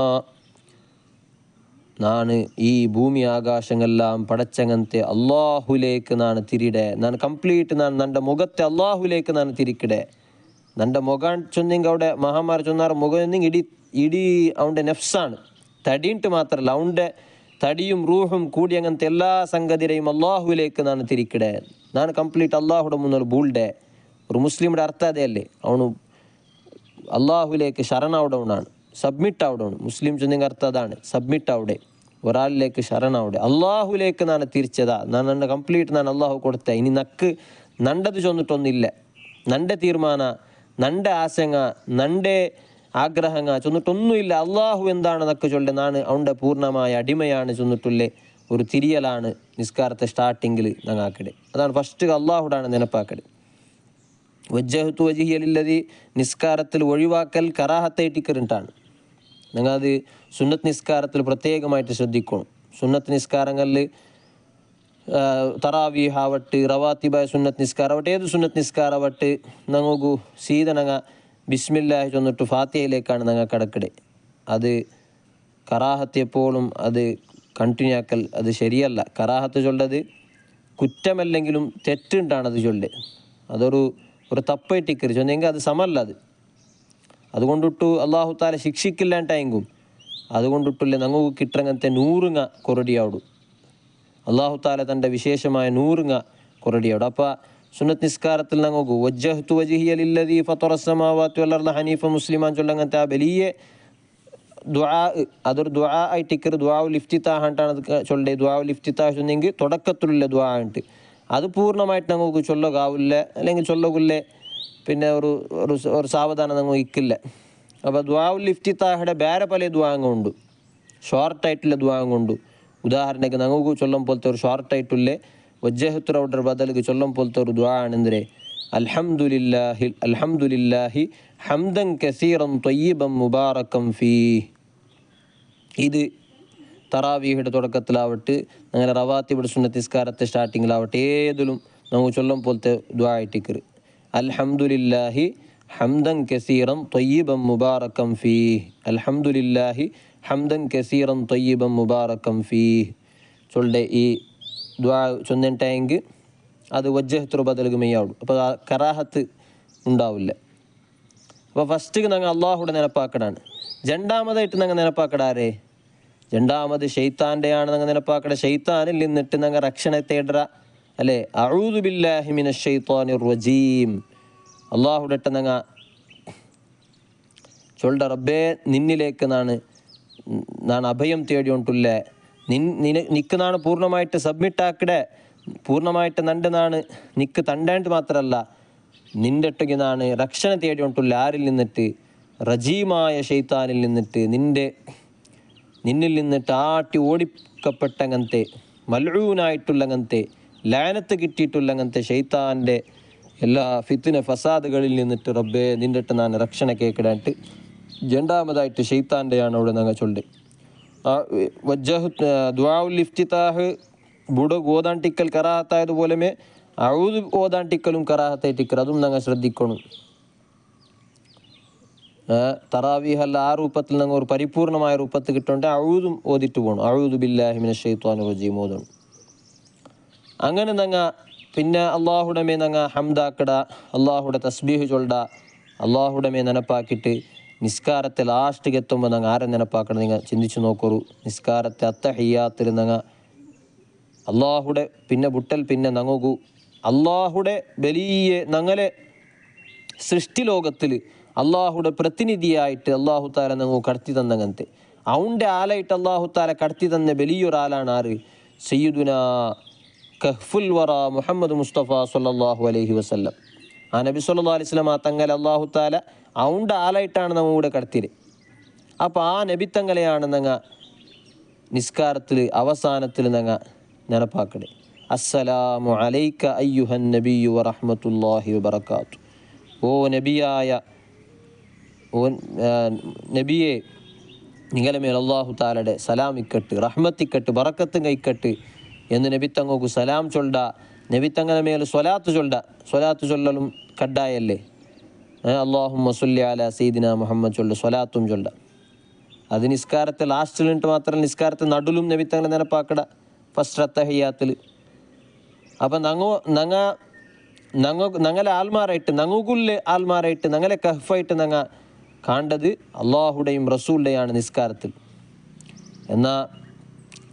നാണ് ഈ ഭൂമി ആകാശങ്ങളെല്ലാം പടച്ചങ്ങനത്തെ അള്ളാഹുലേക്ക് നാണ് തിരിടെ. ನಾನು ಕಂಪ್ಲೀಟ್ ನಾನು ನನ್ನ മുഖത്തെ അള്ളാഹുലേക്ക് ನಾನು തിരിക്കಡೆ. ನನ್ನ മുഖം ചൊന്നിങ് അവിടെ മഹാമാർ ചൊന്നാറ് മുഖം ഇടീ അവൻ്റെ നെഫ്സാണ്. തടിയിട്ട് മാത്രമല്ല അവൻ്റെ തടിയും റൂഹും കൂടി അങ്ങനത്തെ എല്ലാ സംഗതിരെയും അള്ളാഹുവിലേക്ക് ನಾನು തിരിക്കಡೆ. ನಾನು ಕಂಪ್ಲೀಟ್ അള്ളാഹുടെ മുന്നിൽ ബൂൾടെ ഒരു മുസ്ലിമിൻ്റെ അർത്ഥം അതേ അല്ലേ, അവನು അള്ളാഹുലേക്ക് ശരണാവടവനാണ്, സബ്മിറ്റ് ആവടവണ്. മുസ്ലിം ചൊന്നെങ്കിൽ അർത്ഥം അതാണ്, സബ്മിറ്റ് ആവടെ, ഒരാളിലേക്ക് ശരണാവടെ, അള്ളാഹുലേക്ക് നാണ് തിരിച്ചതാ, ನಾನು ಕಂಪ್ಲೀಟ್ ನಾನು ಅಲ್ಲಾಹು ಕೊಡ್ತೆ, ಇನಿ ನಕ್ಕು ನಂಡದು ಚೊಂದಿಟ್ಟೊಂದಿಲ್ಲ, ನಂಡೆ ತೀರ್ಮಾನ, ನಂಡೆ ಆಸೆಂಗ, ನಂಡೆ ആഗ്രഹങ്ങ ചൊന്നിട്ടൊന്നുമില്ല, അള്ളാഹു എന്താണ് നക്ക് ചൊല്ലെ, നാണ് അവൻ്റെ പൂർണ്ണമായ അടിമയാണ് ചൊന്നിട്ടുള്ളേ ഒരു തിരിയലാണ് നിസ്കാരത്തെ സ്റ്റാർട്ടിങ്ങിൽ ഞങ്ങാക്കടെ. അതാണ് ഫസ്റ്റ് അള്ളാഹുടാണ് നെനപ്പാക്കടെ. വജ്ജഹത്തു വജിഹിയലില്ലതി നിസ്കാരത്തിൽ ഒഴിവാക്കൽ കറാഹത്തായിട്ടിക്കറിട്ടാണ്. ഞങ്ങൾ അത് സുന്നത്ത് നിസ്കാരത്തിൽ പ്രത്യേകമായിട്ട് ശ്രദ്ധിക്കണം. സുന്നത്ത് നിസ്കാരങ്ങളിൽ തറാവീഹ് ആവട്ട്, റവാത്തിബായ സുന്നത്ത് നിസ്കാരമാവട്ടെ, ഏത് സുന്നത്ത് നിസ്കാരമാവട്ടെ, ഞങ്ങൾക്ക് സീത ഞങ്ങൾ ബിസ്മില്ലാഹി ചൊന്നിട്ട് ഫാത്തിഹയിലേക്കാണ് ഞങ്ങൾ കടക്കടെ. അത് കറാഹത്ത് എപ്പോഴും അത് കണ്ടിന്യൂ ആക്കൽ അത് ശരിയല്ല. കറാഹത്ത് ചൊല്ലത് കുറ്റമല്ലെങ്കിലും തെറ്റുണ്ടാണ് അത് ചൊല്ല്, അതൊരു തപ്പായിട്ടിക്കറി ചൊന്നെങ്കിൽ അത് സമല്ല. അതുകൊണ്ടിട്ടു അള്ളാഹു താല ശിക്ഷിക്കില്ലാണ്ടായെങ്കും അതുകൊണ്ടിട്ടില്ല ഞങ്ങൾക്ക് കിട്ടങ്ങനത്തെ 100 കൊറടിയാവിടും. അള്ളാഹു താല തൻ്റെ വിശേഷമായ 100 കൊറടിയാവിടും. അപ്പോൾ സുന്നത്ത് നിസ്കാരത്തിൽ ഞങ്ങൾക്ക് വജ്ജഹ്തു വജിഹിയലില്ലദീ ഫത്തറസ്സമാവാതി വൽ ഹനീഫ മുസ്ലിമാൻ ചൊല്ലങ്ങനത്തെ ആ വലിയ ദുആ, അതൊരു ദുആ ആയിട്ടിക്കറി, ദുആഉൽ ഇഫ്തിതാഹ് ആയിട്ടാണ് അത് ചൊല്ലേ. ദുആഉൽ ഇഫ്തിതാഹ് ചൊന്നെങ്കിൽ തുടക്കത്തിലുള്ള ദുആ ഉണ്ട്, അത് പൂർണ്ണമായിട്ട് ഞങ്ങൾക്ക് ചൊല്ലുകാവില്ല, അല്ലെങ്കിൽ ചൊല്ലുകില്ലേ, പിന്നെ ഒരു സാവധാനം ഞങ്ങൾ ഇക്കില്ല. അപ്പോൾ ദുആഉൽ ഇഫ്തിതാഹിടെ വേറെ പല ദുആങ്ങളുണ്ട്, ഷോർട്ടായിട്ടുള്ള ദുആങ്ങളുണ്ട്. ഉദാഹരണಕ್ಕೆ ഞങ്ങൾക്ക് ചൊല്ലും പോലത്തെ ഒരു ഷോർട്ടായിട്ടുള്ള വജ്ജഹത്തു റൗഡർ ബദലിക്ക് ചൊല്ലും പോലത്തെ ഒരു ദുആ ആണെന്തേ അൽഹംദുലില്ലാഹി ഹംദൻ കസീറൻ ത്വയ്യിബൻ മുബാറകം ഫീഹ്. ഇത് തറാവീഹിയുടെ തുടക്കത്തിലാവട്ടെ, അങ്ങനെ റവാത്തിബിയുടെ സുന്നത്ത് നിസ്കാരത്തെ സ്റ്റാർട്ടിങ്ങിലാവട്ടെ, ഏതിലും നമുക്ക് ചൊല്ലും പോലത്തെ ദുആ ആയിട്ടിക്കറ് അൽഹംദുലില്ലാഹി ഹംദൻ കസീറൻ ത്വയ്യിബൻ മുബാറകം ഫീഹ്. അൽഹംദുലില്ലാഹി ഹംദൻ കസീറൻ ത്വയ്യിബൻ മുബാറകം ഫീഹ് ചൊല്ലെ ഈ ദുആ ചൊന്നിട്ടെങ്കിൽ അത് വജ്ജഹത്തു ബദലുക മെയ്യാവും. അപ്പോൾ ആ കറാഹത്ത് ഉണ്ടാവില്ല. അപ്പോൾ ഫസ്റ്റ് ഞങ്ങൾ അള്ളാഹുടെ നെനപ്പാക്കടാണ്. രണ്ടാമതായിട്ട് ഞങ്ങൾ നെനപ്പാക്കടാരേ, രണ്ടാമത് ഷെയ്ത്താൻ്റെയാണ് ഞങ്ങൾ നെനപ്പാക്കട. ഷെയ്ത്താനിൽ നിന്നിട്ട് ഞങ്ങൾ രക്ഷണ തേടറ അല്ലേ. അഊദു ബില്ലാഹി മിനശ് ശൈത്വാനിർ റജീം. അള്ളാഹുടെ ഇട്ട ഞങ്ങൾ ചൊല്ല റബ്ബേ നിന്നിലേക്ക് നാണ് അഭയം തേടിയോണ്ടില്ലേ, നിക്ക് നാണ് പൂർണ്ണമായിട്ട് സബ്മിറ്റ് ആക്കടെ, പൂർണ്ണമായിട്ട് നൻ്റെ നാണ് നിക്ക് തണ്ടേണ്ട മാത്രമല്ല നിൻ്റെ ഒട്ടക്ക് നാണ് രക്ഷണ തേടിയോണ്ടില്ല. ആരിൽ നിന്നിട്ട്? റജീമായ ഷെയ്ത്താനിൽ നിന്നിട്ട്, നിന്നിൽ നിന്നിട്ട് ആട്ടി ഓടിക്കപ്പെട്ടങ്ങനത്തെ മൽഊനായിട്ടുള്ളങ്ങനത്തെ ലാനത്ത് കിട്ടിയിട്ടുള്ളങ്ങനത്തെ ഷെയ്ത്താൻ്റെ എല്ലാ ഫിത്തിന ഫസാദുകളിൽ നിന്നിട്ട് റബ്ബേ നിൻ്റെ ഇട്ട് ഞാൻ രക്ഷണ കേൾക്കിടായിട്ട്. രണ്ടാമതായിട്ട് ഷെയ്ത്താൻ്റെയാണ് അവിടെ ഞങ്ങൾ ചൊല്ല്. വജ്ജഹ് ദുആഉൽ ഇഫ്തിതാഹ് ബുടക് ഓതാണ്ടിക്കൽ കറാഹത്തായതുപോലെ അഊദ് ഓതാണ്ടിക്കലും കറാഹത്തായിട്ടിക്കർ, അതും ഞങ്ങൾ ശ്രദ്ധിക്കണം. തറാവീഹല്ല ആ രൂപത്തിൽ ഞങ്ങൾ ഒരു പരിപൂർണമായ രൂപത്തിൽ കിട്ടുന്നുണ്ട് അഊദും ഓതിട്ട് പോകണം. അഊദു ബില്ലാഹി മിനശ് ശൈത്വാനിർ റജീം ഓതണം. അങ്ങനെ ഞങ്ങൾ പിന്നെ അള്ളാഹുടെ മേ ഞങ്ങൾ ഹംദാക്കട, അള്ളാഹുടെ തസ്ബീഹ് ചൊല്ല, അള്ളാഹുടെ മേ നെനപ്പാക്കിയിട്ട് നിസ്കാരത്തെ ലാസ്റ്റിಗೆ എത്തുമ്പോൾ ഞങ്ങൾ ആരെ നെനപ്പാക്കണം നിങ്ങൾ ചിന്തിച്ച് നോക്കൊരു. നിസ്കാരത്തെ അത്തഹിയ്യാത്തിൽ ഞങ്ങൾ അള്ളാഹുടെ പിന്നെ ബുട്ടൽ പിന്നെ ഞങ്ങൾക്ക് അള്ളാഹുടെ വലിയ ഞങ്ങളെ സൃഷ്ടി ലോകത്തിൽ അള്ളാഹുടെ പ്രതിനിധിയായിട്ട് അള്ളാഹു താല ഞങ്ങൾ കടത്തി തന്നങ്ങനത്തെ അവൻ്റെ ആലായിട്ട് അള്ളാഹു താല കടത്തി തന്ന വലിയൊരാളാണ് ആര്? സയ്യിദുന കഹ്ഫുൽ വറ മുഹമ്മദ് മുസ്തഫ സല്ലല്ലാഹു അലൈഹി വസല്ലം. ആ നബി സല്ലല്ലാഹു അലൈഹി വസല്ലം ആ തങ്ങൾ അള്ളാഹു താല അവൻ്റെ ആലായിട്ടാണ് നമ്മൾ ഇവിടെ കടത്തിയത്. അപ്പോൾ ആ നബി തങ്ങളെയാണ് ഞങ്ങൾ നിസ്കാരത്തിൽ അവസാനത്തിൽ ഞങ്ങൾ നെനപ്പാക്കടെ. അസ്സലാമു അലൈക അയ്യുഹൻ നബിയു വറഹ്മത്തുള്ളാഹി വബറകാത്തു. ഓ നബിയെ നിങ്ങളെ മേൽ അള്ളാഹു താലയുടെ സലാം ഇക്കട്ട്, റഹ്മത്തിക്കട്ട്, ബറക്കത്തും കൈക്കട്ട് എന്ന് നബി തങ്ങൾക്ക് സലാം ചൊല്ല. നബി തങ്ങളെ മേൽ സ്വലാത്ത് ചൊല്ലലും കഡ്ഡായല്ലേ. അല്ലാഹുമ്മ സ്വല്ലി അലാ സയ്യിദിന മുഹമ്മദ് ചൊല്ല, സ്വലാത്തും ചൊല്ല. അത് നിസ്കാരത്തെ ലാസ്റ്റിലിട്ട് മാത്രമല്ല, നിസ്കാരത്തെ നടുലും നബി തങ്ങളെ നെനപ്പാക്കട ഫസ്റ്റ് അത്തഹിയ്യാത്തിൽ. അപ്പം ഞങ്ങളെ ആൽമാരായിട്ട് ഞങ്ങൾക്കുള്ള ആൽമാരായിട്ട് ഞങ്ങളെ കഹ്ഫായിട്ട് ഞങ്ങൾ കാണേണ്ടത് അള്ളാഹുടെയും റസൂലിൻ്റെയാണ് നിസ്കാരത്തിൽ. എന്നാൽ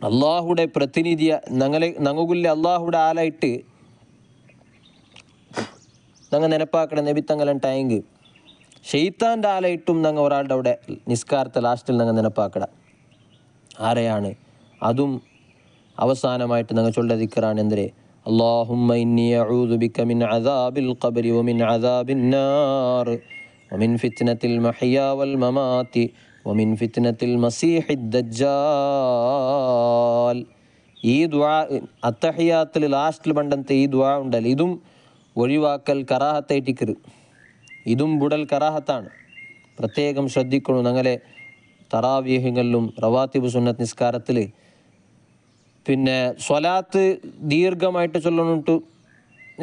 അള്ളാഹുടെ പ്രതിനിധിയ ഞങ്ങൾക്കുള്ള അള്ളാഹുടെ ആലായിട്ട് ഞങ്ങൾ നെനപ്പാക്കട നബിത്തങ്ങലൻ ടാങ്ക് ഷെയ്ത്താൻ്റെ ആലയിട്ടും ഞങ്ങൾ ഒരാളുടെ അവിടെ നിസ്കാരത്തെ ലാസ്റ്റിൽ ഞങ്ങൾ നെനപ്പാക്കട ആരെയാണ് അതും അവസാനമായിട്ട് ഞങ്ങൾ ചൊല്ല ദിക്റാണ് എന്തരെ അല്ലാഹുമ്മ ഇന്നി അഊദു ബിക മിൻ അദാബിൽ ഖബ്രി വമിൻ അദാബിൻ നാർ വമിൻ ഫിത്നത്തിൽ മഹ്യാ വൽ മമാതി വമിൻ ഫിത്നത്തിൽ മസീഹിദ് ദജ്ജാൽ. ഈ ദുആ അത്തഹിയാത്തിൽ ലാസ്റ്റിൽ പണ്ടത്തെ ഈ ദുആ ഉണ്ടല്ലോ, ഇതും ഒഴിവാക്കൽ കറാഹത്തായിട്ടിക്കരുത്. ഇതും ബുടൽ കറാഹത്താണ്. പ്രത്യേകം ശ്രദ്ധിക്കണം. ഞങ്ങളെ തറാവീഹുകളിലും റവാത്തിബ് സുന്നത്ത് നിസ്കാരത്തിൽ പിന്നെ സ്വലാത്ത് ദീർഘമായിട്ട് ചൊല്ലണിട്ട്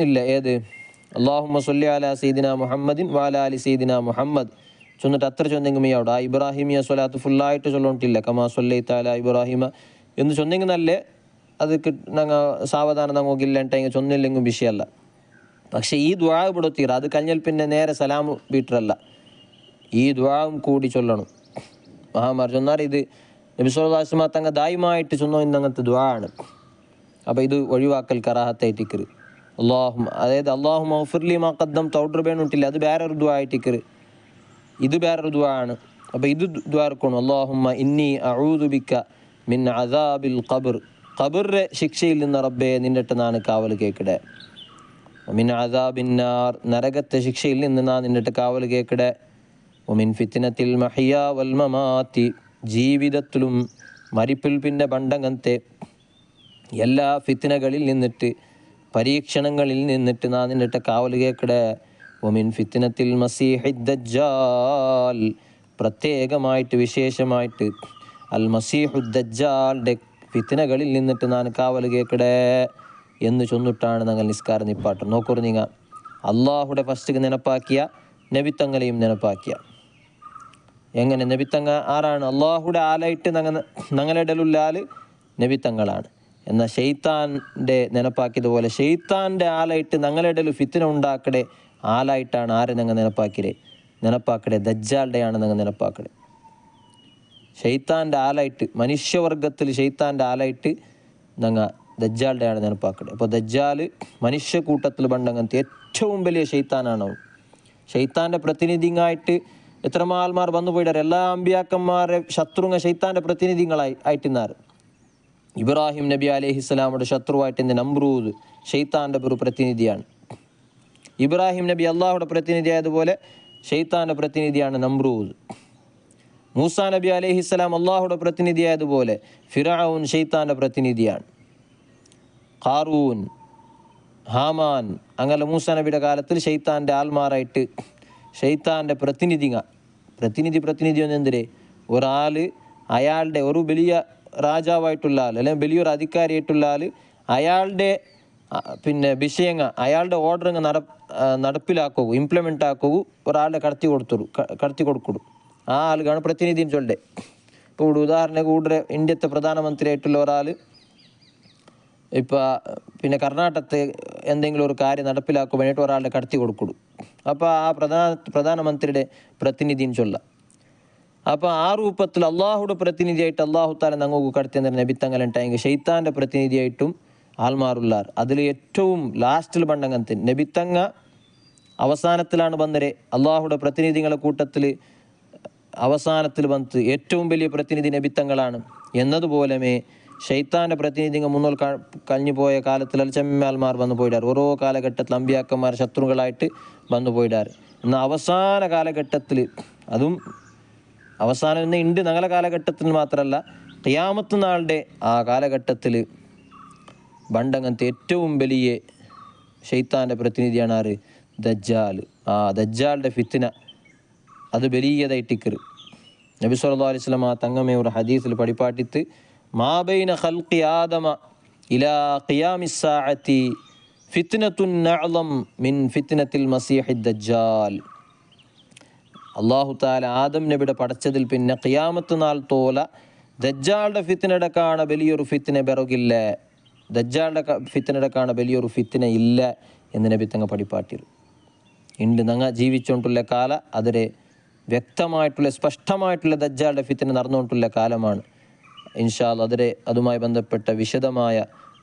ഇല്ല. ഏത് അല്ലാഹുമ്മ സ്വല്ലി അലാ സയ്യിദിന മുഹമ്മദിൻ വഅലാ ആലി സയ്യിദിന മുഹമ്മദ് ചൊന്നിട്ട് അത്ര ചൊന്നെങ്കിൽ അവിടെ ആ ഇബ്രാഹിമിയ സ്വലാത്ത് ഫുള്ളായിട്ട് ചൊല്ലിട്ടില്ല. കമാ സ്വല്ലൈത അലാ ഇബ്രാഹിമ എന്ന് ചൊന്നെങ്കിൽ നല്ലേ. അത് ഞങ്ങൾ സാവധാനം ഞങ്ങൾക്കില്ലെങ്കിൽ ചൊന്നില്ലെങ്കിൽ വിഷയമല്ല. പക്ഷേ ഈ ദുആ ഇവിടെ തീര അത് കഴിഞ്ഞാൽ പിന്നെ നേരെ സലാം വീട്ടറല്ല, ഈ ദുആവും കൂടി ചൊല്ലണം. മഹാമാർ ചൊന്നാൽ ഇത് നബി സല്ലല്ലാഹു അലൈഹി വസല്ലം തങ്ങൾ ദായിമായിട്ട് ചൊന്നോ ഇന്നങ്ങനത്തെ ദുആ ആണ്. അപ്പോൾ ഇത് ഒഴിവാക്കൽ കറാഹത്തായിട്ടിക്കറ്. അതായത് അല്ലാഹുമ്മ ഗ്ഫിർലി മാ ഖദ്ദംതു ഔഡർ വേണിട്ടില്ല, അത് വേറൊരു ദുആ ആയിട്ടിക്കറ്. ഇത് വേറൊരു ദുആ ആണ്. അപ്പോൾ ഇത് ദുആ ഇറക്കണം. അല്ലാഹുമ്മ ഇന്നി അഊദു ബിക മിൻ അദാബിൽ ഖബ്ർ, ഖബറിലെ ശിക്ഷയിൽ നിന്ന് റബ്ബേ നിന്നിട്ട് നാണ് കാവൽ കേൾക്കടേ. മിൻ അദാബിൻ നാർ, നരകത്തെ ശിക്ഷയിൽ നിന്ന് നാ നിന്നിട്ട് കാവൽ കേൾക്കടേ. മിൻ ഫിത്നത്തിൽ മഹ്യാ വൽ മമാതി, ജീവിതത്തിലും മരിപ്പിൽ പിന്നെ പണ്ടങ്ങനത്തെ എല്ലാ ഫിത്നകളിൽ നിന്നിട്ട് പരീക്ഷണങ്ങളിൽ നിന്നിട്ട് നാ നിന്നിട്ട് കാവൽ കേൾക്കടേ. വമിൻ ഫിത്നത്തിൽ മസീഹിദ് ദജ്ജാൽ, പ്രത്യേകമായിട്ട് വിശേഷമായിട്ട് അൽ മസീഹുദ് ദജ്ജാലിൻ്റെ ഫിത്നകളിൽ നിന്നിട്ട് ഞാൻ കാവൽ കേൾക്കടേ എന്ന് ചൊന്നിട്ടാണ് ഞങ്ങൾ നിസ്കാരം നിപ്പാട്ട്. നോക്കൂ നിങ്ങൾ, അള്ളാഹുടെ ഫസ്റ്റ് നെനപ്പാക്കിയ നബിത്തങ്ങളെയും നെനപ്പാക്കിയ. എങ്ങനെ നബിത്തങ്ങ ആരാണ്? അള്ളാഹുടെ ആലായിട്ട് ഞങ്ങളുടെ ഇടയിലുള്ളാൽ നബിത്തങ്ങളാണ്. എന്നാൽ ഷെയ്ത്താൻ്റെ നെനപ്പാക്കിയതുപോലെ ഷെയ്ത്താൻ്റെ ആലായിട്ട് ഞങ്ങളുടെ ഇടയിൽ ഫിത്ന ഉണ്ടാക്കടെ ആലായിട്ടാണ് ആരെ ഞങ്ങൾ നെനപ്പാക്കടെ ദജ്ജാളുടെയാണ് ഞങ്ങൾ നെനപ്പാക്കടെ. ഷെയ്ത്താൻ്റെ ആലായിട്ട് മനുഷ്യവർഗത്തിൽ ഷെയ്ത്താൻ്റെ ആലായിട്ട് ഞങ്ങൾ ദജ്ജാളുടെയാണ് നെനപ്പാക്കടെ. അപ്പോൾ ദജ്ജാൽ മനുഷ്യക്കൂട്ടത്തിൽ പണ്ടങ്ങനത്തെ ഏറ്റവും വലിയ ഷെയ്ത്താനാണ്. ഷെയ്ത്താൻ്റെ പ്രതിനിധിയായിട്ട് എത്രമാൽമാർ വന്നു പോയിട്ടാറ്. എല്ലാ അമ്പിയാക്കന്മാരെ ശത്രുങ്ങ ഷെയ്ത്താൻ്റെ പ്രതിനിധികളായിട്ടിന്നാറ്. ഇബ്രാഹിം നബി അലൈഹിസ്സലാമുടെ ശത്രുവായിട്ട് എൻ്റെ നമ്രൂദ് ഷെയ്ത്താൻ്റെ ഒരു പ്രതിനിധിയാണ്. ഇബ്രാഹിം നബി അള്ളാഹുടെ പ്രതിനിധിയായതുപോലെ ഷെയ്ത്താൻ്റെ പ്രതിനിധിയാണ് നമ്രൂദ്. മൂസാ നബി അലൈഹിസ്സലാം അള്ളാഹുടെ പ്രതിനിധിയായതുപോലെ ഫിറഔൻ ഷെയ്ത്താൻ്റെ പ്രതിനിധിയാണ്. ഖാറൂൻ, ഹാമാൻ, അങ്ങനെ മൂസാ നബിയുടെ കാലത്തിൽ ഷെയ്ത്താൻ്റെ ആൽമാറായിട്ട് ഷെയ്ത്താൻ്റെ പ്രതിനിധി ഒന്നും എന്തിരെ ഒരാൾ അയാളുടെ ഒരു വലിയ രാജാവായിട്ടുള്ള ആൾ അല്ലെങ്കിൽ വലിയൊരു അധികാരിയായിട്ടുള്ള ആൾ അയാളുടെ പിന്നെ വിഷയങ്ങൾ അയാളുടെ ഓർഡർ നടപ്പിലാക്കൂ ഇംപ്ലിമെൻ്റ് ആക്കൂ ഒരാളുടെ കടത്തി കൊടുക്കും. ആ ആളുകാണ് പ്രതിനിധി ചൊല്ലേ. ഇപ്പോൾ ഉദാഹരണം കൂടുതൽ ഇന്ത്യത്തെ പ്രധാനമന്ത്രിയായിട്ടുള്ള ഒരാൾ ഇപ്പോൾ പിന്നെ കർണാടകത്തെ എന്തെങ്കിലും ഒരു കാര്യം നടപ്പിലാക്കാൻ വേണ്ടിയിട്ട് ഒരാളുടെ കടത്തി കൊടുക്കും. അപ്പോൾ ആ പ്രധാനമന്ത്രിയുടെ പ്രതിനിധിയും ചൊല്ലാം. അപ്പോൾ ആ രൂപത്തിൽ അള്ളാഹുടെ പ്രതിനിധിയായിട്ട് അള്ളാഹു താല ഞങ്ങൾക്ക് കടത്തി നബിത്തങ്ങളുണ്ടായെങ്കിൽ ഷെയ്ത്താൻ്റെ പ്രതിനിധിയായിട്ടും ആൽമാറുള്ളാർ. അതിൽ ഏറ്റവും ലാസ്റ്റിൽ പണ്ടങ്ങനത്തെ നബിത്തങ്ങ അവസാനത്തിലാണ് വന്നരെ. അള്ളാഹുടെ പ്രതിനിധികളെ കൂട്ടത്തിൽ അവസാനത്തിൽ വന്ന് ഏറ്റവും വലിയ പ്രതിനിധി നബിത്തങ്ങളാണ് എന്നതുപോലെ ഷെയ്ത്താൻ്റെ പ്രതിനിധികൾ മുന്നോൽ കഴിഞ്ഞു പോയ കാലത്തിൽ ചെമ്മാൽമാർ വന്നു പോയിടാറ്. ഓരോ കാലഘട്ടത്തിൽ അമ്പിയാക്കന്മാർ ശത്രുക്കളായിട്ട് വന്നു പോയിടാറ്. എന്നാൽ അവസാന കാലഘട്ടത്തിൽ, അതും അവസാനം ഇന്ന് ഉണ്ട് ഞങ്ങളുടെ കാലഘട്ടത്തിൽ മാത്രമല്ല ഖിയാമത്ത് നാളുടെ ആ കാലഘട്ടത്തിൽ ബണ്ടങ്ങനത്തെ ഏറ്റവും വലിയ ഷെയ്ത്താൻ്റെ പ്രതിനിധിയാണ് ആര്? ദജ്ജാൽ. ആ ദജ്ജാലിൻ്റെ ഫിത്ന അത് വലിയതായിട്ടിക്കറ്. നബി സല്ലല്ലാഹു അലൈഹി വസല്ലം തങ്ങമേ ഒരു ഹദീസിൽ പഠിപ്പാട്ടിത്ത് മാ ബൈന ഖൽഖി ആദമ ഇലാ ഖിയാമിസ് സാഅത്തി ഫിത്നത്തുൻ അഅ്ളം മിൻ ഫിത്നത്തിൽ മസീഹിദ് ദജ്ജാൽ. അല്ലാഹു തആല ആദം നബിയുടെ പടച്ചതിൽ പിന്നെ ഖിയാമത്ത് നാൾ തോല ദജ്ജാളുടെ ഫിത്നയുടെ കാണ വലിയൊരു ഫിത്ന ബെറകില്ല, ദജ്ജാളുടെ ഫിത്നയുടെ കാണ വലിയൊരു ഫിത്ന ഇല്ല എന്ന് നബി തങ്ങ പഠിപ്പാട്ടിർ. ഉണ്ട് ഞങ്ങൾ ജീവിച്ചുകൊണ്ടുള്ള കാല അതിരെ വ്യക്തമായിട്ടുള്ള സ്പഷ്ടമായിട്ടുള്ള ദജ്ജാളുടെ ഫിത്ന നടന്നുകൊണ്ടുള്ള കാലമാണ്. ഇൻഷാ അല്ലാഹ് അതുമായി ബന്ധപ്പെട്ട വിശദമായ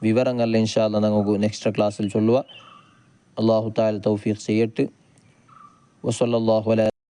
വിവരങ്ങൾ ഇൻഷാ അല്ലാഹ് നമുക്ക് നെക്സ്റ്റ് ക്ലാസ്സിൽ ചൊല്ലുക. അള്ളാഹു തആല തൗഫീഖ് ചെയ്യട്ടെ. വസല്ലല്ലാഹു അലാ